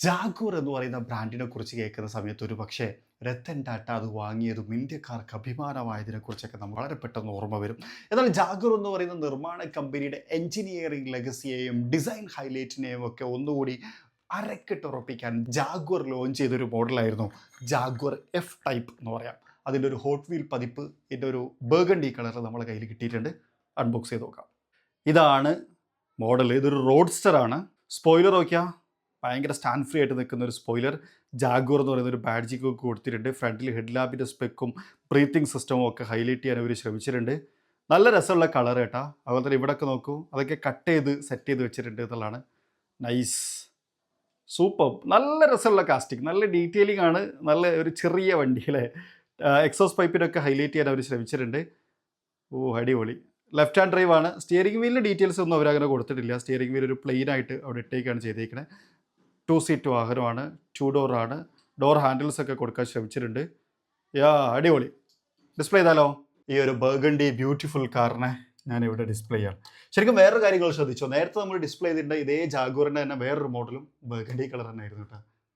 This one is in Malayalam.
ജാഗ്വർ എന്ന് പറയുന്ന ബ്രാൻഡിനെ കുറിച്ച് കേൾക്കുന്ന സമയത്ത് ഒരു പക്ഷേ രത്തൻ ടാറ്റ അത് വാങ്ങിയതും ഇന്ത്യക്കാർക്ക് അഭിമാനമായതിനെക്കുറിച്ചൊക്കെ നമ്മൾ വളരെ പെട്ടെന്ന് ഓർമ്മ വരും. എന്നാൽ ജാഗ്വർ എന്ന് പറയുന്ന നിർമ്മാണ കമ്പനിയുടെ എഞ്ചിനീയറിംഗ് ലെഗസിയെയും ഡിസൈൻ ഹൈലൈറ്റിനെയും ഒക്കെ ഒന്നുകൂടി അരക്കിട്ടുറപ്പിക്കാൻ ജാഗ്വർ ലോഞ്ച് ചെയ്തൊരു മോഡലായിരുന്നു ജാഗ്വർ എഫ് ടൈപ്പ് എന്ന് പറയാം. അതിൻ്റെ ഒരു ഹോട്ട് വീൽ പതിപ്പ് ഇതിൻ്റെ ഒരു ബർഗണ്ടി കളർ നമ്മളെ കയ്യിൽ കിട്ടിയിട്ടുണ്ട്. അൺബോക്സ് ചെയ്ത് നോക്കാം. ഇതാണ് മോഡൽ. ഇതൊരു റോഡ്സ്റ്റർ ആണ്. സ്പോയിലർ നോക്കിയാൽ ഭയങ്കര സ്റ്റാൻഡ് ഫ്രീ ആയിട്ട് നിൽക്കുന്ന ഒരു സ്പോയിലർ. ജാഗ്വർ എന്ന് പറയുന്ന ഒരു ബാഡ്ജിക്ക് ഒക്കെ കൊടുത്തിട്ടുണ്ട്. ഫ്രണ്ടിൽ ഹെഡ് ലാമ്പിൻ്റെ സ്പെക്കും ബ്രീത്തിങ് സിസ്റ്റവും ഒക്കെ ഹൈലൈറ്റ് ചെയ്യാൻ അവർ ശ്രമിച്ചിട്ടുണ്ട്. നല്ല രസമുള്ള കളർ കേട്ടോ. അതുപോലെ തന്നെ ഇവിടെയൊക്കെ നോക്കൂ, അതൊക്കെ കട്ട് ചെയ്ത് സെറ്റ് ചെയ്ത് വെച്ചിട്ടുണ്ട് എന്നുള്ളതാണ്. നൈസ്, സൂപ്പർ, നല്ല രസമുള്ള കാസ്റ്റിംഗ്, നല്ല ഡീറ്റെയിലിംഗ് ആണ്. നല്ല ഒരു ചെറിയ വണ്ടി അല്ലേ. എക്സോസ് പൈപ്പിനൊക്കെ ഹൈലൈറ്റ് ചെയ്യാൻ അവർ ശ്രമിച്ചിട്ടുണ്ട്. ഓ അടിപൊളി. ലെഫ്റ്റ് ഹാൻഡ് ഡ്രൈവ് ആണ്. സ്റ്റിയറിംഗ് വീലിൻ്റെ ഡീറ്റെയിൽസ് ഒന്നും അവരങ്ങനെ കൊടുത്തിട്ടില്ല. സ്റ്റിയറിംഗ് വീൽ ഒരു പ്ലെയിൻ ആയിട്ട് അവിടെ ഇട്ടേക്കാണ് ചെയ്തേക്കുന്നത്. 2 സീറ്റ് വാഹനമാണ്. 2 ഡോറാണ്. ഡോർ ഹാൻഡിൽസ് ഒക്കെ കൊടുക്കാൻ ശ്രമിച്ചിട്ടുണ്ട്. യാ അടിപൊളി. ഡിസ്പ്ലേ ചെയ്താലോ? ഈ ഒരു ബർഗണ്ടി ബ്യൂട്ടിഫുൾ കാറിനെ ഞാനിവിടെ ഡിസ്പ്ലേ ചെയ്യാം. ശരിക്കും വേറൊരു കാര്യങ്ങൾ ശ്രദ്ധിച്ചോ, നേരത്തെ നമ്മൾ ഡിസ്പ്ലേ ചെയ്തിട്ടുണ്ട് ഇതേ ജാഗ്വറിൻ്റെ തന്നെ വേറൊരു മോഡലും ബർഗണ്ടി കളർ തന്നെ ആയിരുന്നു കേട്ടോ.